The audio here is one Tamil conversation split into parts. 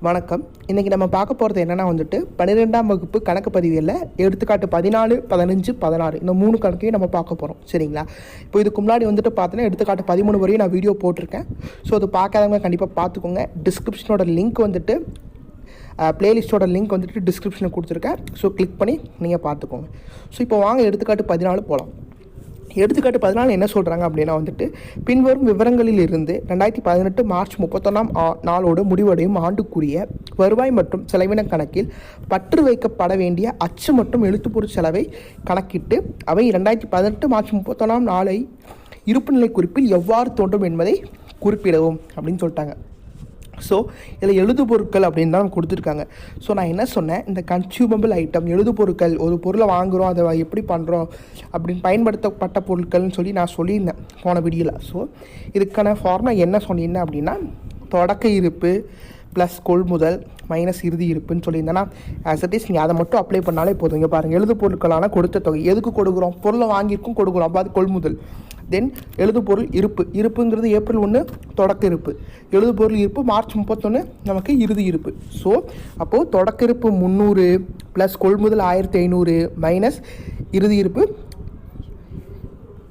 வணக்கம். இன்றைக்கி நம்ம பார்க்க போகிறது என்னென்னா 12ஆம் வகுப்பு கணக்கு பதிவியல்ல எடுத்துக்காட்டு 14, 15, 16 இந்த 3 கணக்கையும் நம்ம பார்க்க போகிறோம். சரிங்களா? இப்போ இதுக்கு முன்னாடி பார்த்தீங்கன்னா எடுத்துக்காட்டு 13 வரையும் நான் வீடியோ போட்டிருக்கேன். ஸோ அது பார்க்காதவங்க கண்டிப்பாக பார்த்துக்கோங்க. டிஸ்கிரிப்ஷனோட லிங்க் பிளேலிஸ்ட்டோட லிங்க் டிஸ்கிரிப்ஷனில் கொடுத்துருக்கேன். ஸோ கிளிக் பண்ணி நீங்கள் பார்த்துக்கோங்க. ஸோ இப்போ வாங்க எடுத்துக்காட்டு 14 போகலாம். எடுத்துக்காட்டு 14 என்ன சொல்கிறாங்க அப்படின்னா பின்வரும் விவரங்களில் இருந்து 2018 மார்ச் 31ஆம் நாளோடு முடிவடையும் ஆண்டுக்குரிய வருவாய் மற்றும் செலவின கணக்கில் பற்று வைக்கப்பட வேண்டிய அச்சு மற்றும் எழுத்துப்பொருள் செலவை கணக்கிட்டு அவை 2018 மார்ச் 31ஆம் நாளை இருப்புநிலை குறிப்பில் எவ்வாறு தோன்றும் என்பதை குறிப்பிடவும் அப்படின்னு சொல்லிட்டாங்க. ஸோ இதில் எழுதுபொருட்கள் அப்படின்னு தான் கொடுத்துருக்காங்க. ஸோ நான் என்ன சொன்னேன், இந்த கன்சியூமபிள் ஐட்டம் எழுதுபொருட்கள், ஒரு பொருளை வாங்குகிறோம், அதை எப்படி பண்ணுறோம் அப்படின்னு பயன்படுத்தப்பட்ட பொருட்கள்னு சொல்லி நான் சொல்லியிருந்தேன் போன வீடியோவில். ஸோ இதுக்கான ஃபார்முலா என்ன சொன்னீங்கன்னா அப்படின்னா தொடக்க இருப்பு ப்ளஸ் கொள்முதல் மைனஸ் இறுதி இருப்புன்னு சொல்லியிருந்தேன்னா ஆஸ் இட் இஸ் நீங்கள் அதை மட்டும் அப்ளை பண்ணாலே போதும். இங்கே பாருங்கள், எழுது பொருட்களான கொடுத்த தொகை எதுக்கு கொடுக்குறோம், பொருளை வாங்கியிருக்கும் கொடுக்குறோம், அப்போ அது கொள்முதல். தென் எழுதுபொருள் இருப்புங்கிறது ஏப்ரல் 1 தொடக்க இருப்பு, எழுதுபொருள் இருப்பு மார்ச் 31 நமக்கு இறுதி இருப்பு. ஸோ அப்போது தொடக்க இருப்பு 300 ப்ளஸ் கொள்முதல் 1500 மைனஸ் இறுதி இருப்பு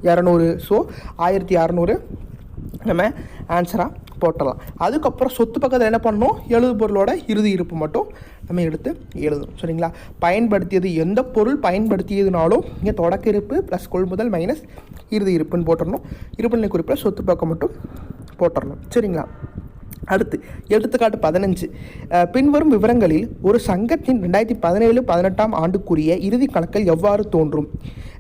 200. ஸோ 1600 நம்ம ஆன்சராக போட்டலாம். அதுக்கப்புறம் சொத்து பக்கத்தில் என்ன பண்ணணும், எழுதுபொருளோட இறுதி இருப்பு மட்டும் நம்ம எடுத்து எழுதணும். சரிங்களா? பயன்படுத்தியது எந்த பொருள் பயன்படுத்தியதுனாலும் இங்கே தொடக்க இருப்பு ப்ளஸ் கொள்முதல் மைனஸ் இறுதி இருப்புன்னு போட்டுடணும். இருப்புநிலை குறிப்பில் சொத்து பக்கம் மட்டும் போட்டுடணும். சரிங்களா? அடுத்து எடுத்துக்காட்டு 15 பின்வரும் விவரங்களில் ஒரு சங்கத்தின் 2017-18ஆம் ஆண்டுக்குரிய இறுதி கணக்கில் எவ்வாறு தோன்றும்.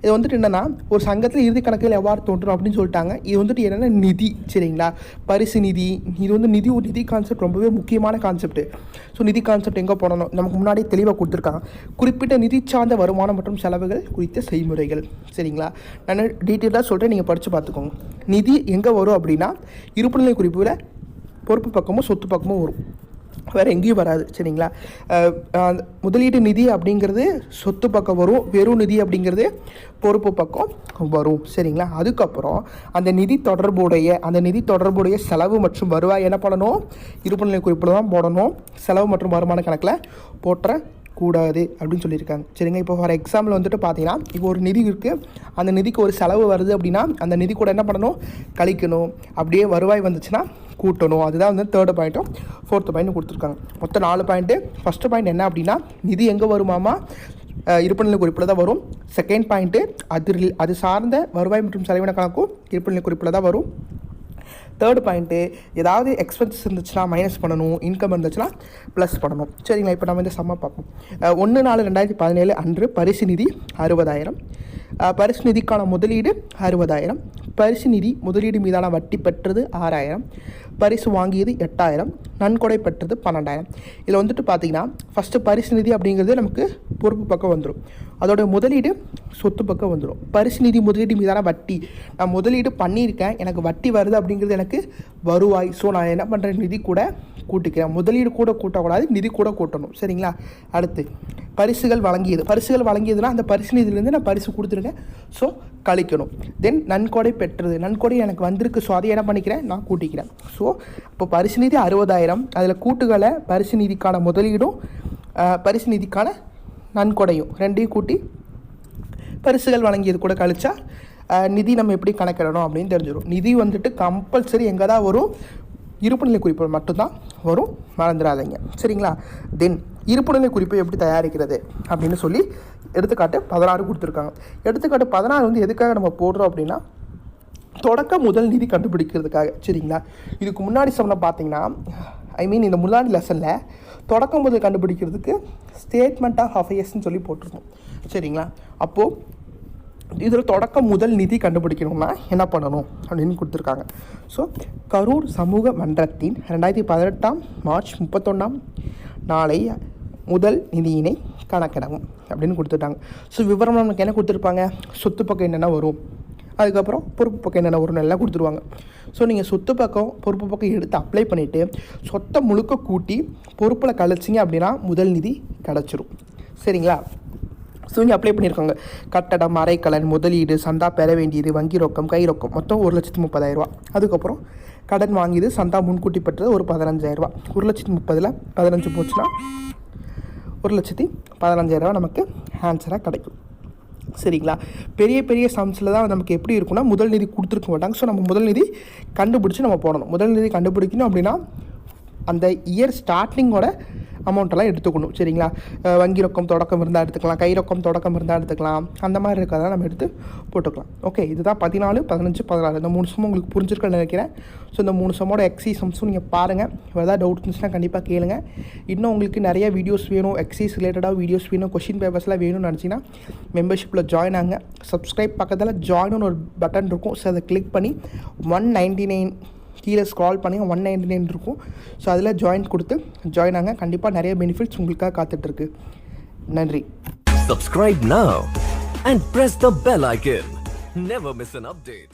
இது என்னென்னா ஒரு சங்கத்தில் இறுதி கணக்கில் எவ்வாறு தோன்றும் அப்படின்னு சொல்லிட்டாங்க. இது என்னென்னா நிதி. சரிங்களா? பரிசு நிதி. இது நிதி கான்செப்ட் ரொம்பவே முக்கியமான கான்செப்ட். ஸோ நிதி கான்செப்ட் எங்கே போடணும் நமக்கு முன்னாடி தெளிவாக கொடுத்துருக்காங்க. குறிப்பிட்ட நிதி சார்ந்த வருமானம் மற்றும் செலவுகள் குறித்த செய்முறைகள். சரிங்களா? நான் டீட்டெயிலாக சொல்கிறேன், நீங்கள் படித்து பார்த்துக்கோங்க. நிதி எங்கே வரும் அப்படின்னா இருப்புநிலை குறிப்பில் பொறுப்பு பக்கமும் சொத்து பக்கமும் வரும், வேறு எங்கேயும் வராது. சரிங்களா? முதலீட்டு நிதி அப்படிங்கிறது சொத்து பக்கம் வரும், வெறும் நிதி அப்படிங்கிறது பொறுப்பு பக்கம் வரும். சரிங்களா? அதுக்கப்புறம் அந்த நிதி தொடர்புடைய செலவு மற்றும் வருவாய் என்ன பண்ணணும், இருப்புநிலை குறிப்பில் தான் போடணும். செலவு மற்றும் வருமான கணக்கில் போட்டுற கூடாது அப்படின்னு சொல்லியிருக்காங்க. சரிங்க? இப்போ ஃபார் எக்ஸாம்பிள் பார்த்தீங்கன்னா இப்போ ஒரு நிதி இருக்குது, அந்த நிதிக்கு ஒரு செலவு வருது அப்படின்னா அந்த நிதி கூட என்ன பண்ணணும், கழிக்கணும். அப்படியே வருவாய் வந்துச்சுன்னா கூட்டணும். அதுதான் தேர்டு பாயிண்ட்டும் 4th பாயிண்ட்டும் கொடுத்துருக்காங்க. மொத்தம் 4 பாயிண்ட்டு. ஃபஸ்ட்டு பாயிண்ட் என்ன அப்படின்னா நிதி எங்கே வருமாமா, இருப்புநிலை குறிப்பில் தான் வரும். செகண்ட் பாயிண்ட்டு அது சார்ந்த வருவாய் மற்றும் செலவின கணக்கும் இருப்புநிலை குறிப்பில் தான் வரும். தேர்டு பாயிண்ட்டு ஏதாவது எக்ஸ்பென்சஸ் இருந்துச்சுன்னா மைனஸ் பண்ணணும், இன்கம் இருந்துச்சுன்னா ப்ளஸ் பண்ணணும். சரிங்களா? இப்போ நம்ம இந்த சம்மா பார்ப்போம். 1/4/2017 அன்று பரிசு நிதி 60,000, பரிசு நிதிக்கான முதலீடு 60,000, பரிசு நிதி முதலீடு மீதான வட்டி பெற்றது 6,000, பரிசு வாங்கியது 8,000, நன்கொடை பெற்றது 12,000. இதில் பார்த்தீங்கன்னா ஃபஸ்ட்டு பரிசு நிதி அப்படிங்கிறது நமக்கு பொறுப்பு பக்கம் வந்துடும், அதோடைய முதலீடு சொத்து பக்கம் வந்துடும். பரிசு நிதி முதலீடு மீதான வட்டி, நான் முதலீடு பண்ணியிருக்கேன், எனக்கு வட்டி வருது அப்படிங்கிறது எனக்கு வருவாய். ஸோ நான் என்ன பண்ணுறேன், நிதி கூட கூட்டிக்கிறேன். முதலீடு கூட கூட்டக்கூடாது, நிதி கூட கூட்டணும். சரிங்களா? அடுத்து பரிசுகள் வழங்கியதுன்னா அந்த பரிசு நிதியிலேருந்து நான் பரிசு கொடுத்துருக்கேன், ஸோ கழிக்கணும். தென் நன்கொடை பெற்றது, நன்கொடை எனக்கு வந்திருக்கு, ஸோ அதை என்ன பண்ணிக்கிறேன், நான் கூட்டிக்கிறேன். ஸோ இப்போ பரிசு நிதி 60,000, அதில் கூட்டுகளை பரிசு நிதிக்கான முதலீடும் பரிசு நிதிக்கான நன்கொடையும் ரெண்டையும் கூட்டி பரிசுகள் வழங்கியது கூட கழிச்சா நிதி நம்ம எப்படி கணக்கிடணும் அப்படின்னு தெரிஞ்சிடும். நிதி கம்பல்சரி எங்கே தான் வரும், இருப்புநிலை குறிப்பு மட்டும்தான் வரும், மறந்துடாதீங்க. சரிங்களா? தென் இருப்புநிலை குறிப்பு எப்படி தயாரிக்கிறது அப்படின்னு சொல்லி எடுத்துக்காட்டு 16 கொடுத்துருக்காங்க. எடுத்துக்காட்டு 16 எதுக்காக நம்ம போடுறோம் அப்படின்னா தொடக்க முதல் நிதி கண்டுபிடிக்கிறதுக்காக. சரிங்களா? இதுக்கு முன்னாடி சொன்ன பார்த்தீங்கன்னா இந்த முன்னாடி லெசனில் தொடக்க முதல் கண்டுபிடிக்கிறதுக்கு ஸ்டேட்மெண்ட் ஆஃப் அஃபேர்ஸ்ன்னு சொல்லி போட்டிருக்கோம். சரிங்களா? அப்போது இதில் தொடக்க முதல் நிதி கண்டுபிடிக்கணும்னா என்ன பண்ணணும் அப்படின்னு கொடுத்துருக்காங்க. ஸோ கரூர் சமூக மன்றத்தின் 2018 மார்ச் 31ஆம் நாளை முதல் நிதியினை கணக்கிடவும் அப்படின்னு கொடுத்துட்டாங்க. ஸோ விவரம் நமக்கு என்ன கொடுத்துருப்பாங்க, சொத்து பக்கம் என்னென்ன வரும், அதுக்கப்புறம் பொறுப்பு பக்கம் என்னென்ன வரும்னு எல்லாம் கொடுத்துருவாங்க. ஸோ நீங்கள் சொத்து பக்கம் பொறுப்பு பக்கம் எடுத்து அப்ளை பண்ணிவிட்டு சொத்தை முழுக்க கூட்டி பொறுப்பில் கழிச்சிங்க அப்படின்னா முதல் நிதி கிடச்சிரும். சரிங்களா? ஸோ இங்கே அப்ளை பண்ணியிருக்காங்க. கட்டடம், அரைக்கலன், முதலீடு, சந்தா பெற வேண்டியது, வங்கி ரொக்கம், கை ரொக்கம் மொத்தம் 1,30,000. அதுக்கப்புறம் கடன் வாங்கியது சந்தா முன்கூட்டி பெற்றது ஒரு 15,000 ரூபா. 1,30,000 15 போச்சுன்னா 1,15,000 ரூபா நமக்கு ஆன்சராக கிடைக்கும். சரிங்களா? பெரிய பெரிய சம்ஸில் தான் நமக்கு எப்படி இருக்குன்னா முதல் நிதி கொடுத்துருக்க மாட்டாங்க. ஸோ நம்ம முதல் நிதி கண்டுபிடிச்சி நம்ம போடணும். முதல் நிதி கண்டுபிடிக்கணும் அப்படின்னா அந்த இயர் ஸ்டார்டிங்கோட அமௌண்ட்டெல்லாம் எடுத்துக்கணும். சரிங்களா? வங்கி ரொக்கம் தொடக்கம் இருந்தால் எடுத்துக்கலாம், கை ரொக்கம் தொடக்கம் இருந்தால் எடுத்துக்கலாம், அந்த மாதிரி இருக்கிறதெல்லாம் நம்ம எடுத்து போட்டுக்கலாம். ஓகே, இதுதான் 14, 15, 16 இந்த 3 சம் உங்களுக்கு புரிஞ்சிருக்குன்னு நினைக்கிறேன். ஸோ இந்த 3 சம்மோட எக்ஸைஸ் சம்ஸும் நீங்கள் பாருங்கள். ஏதாவது டவுட் இருந்துச்சுன்னா கண்டிப்பாக கேளுங்க. இன்னும் உங்களுக்கு நிறைய வீடியோஸ் வேணும், எக்ஸைஸ் ரிலேட்டடாக வீடியோஸ் வேணும், கொஷின் பேப்பர்ஸ்லாம் வேணும்னு நினச்சிங்கன்னா மெம்பர்ஷிப்பில் ஜாயின் ஆகுங்க. சப்ஸ்கிரைப் பக்கத்தில் ஜாயின்னு ஒரு பட்டன் இருக்கும். ஸோ அதை கிளிக் பண்ணி 199 கீழே ஸ்க்ரால் பண்ணி 199 இருக்கும். ஸோ அதில் ஜாயின் கொடுத்து ஜாயின் ஆங்க. கண்டிப்பாக நிறைய பெனிஃபிட்ஸ் உங்களுக்காக காத்துட்ருக்கு. நன்றி. Subscribe now and press the bell icon. Never miss an update.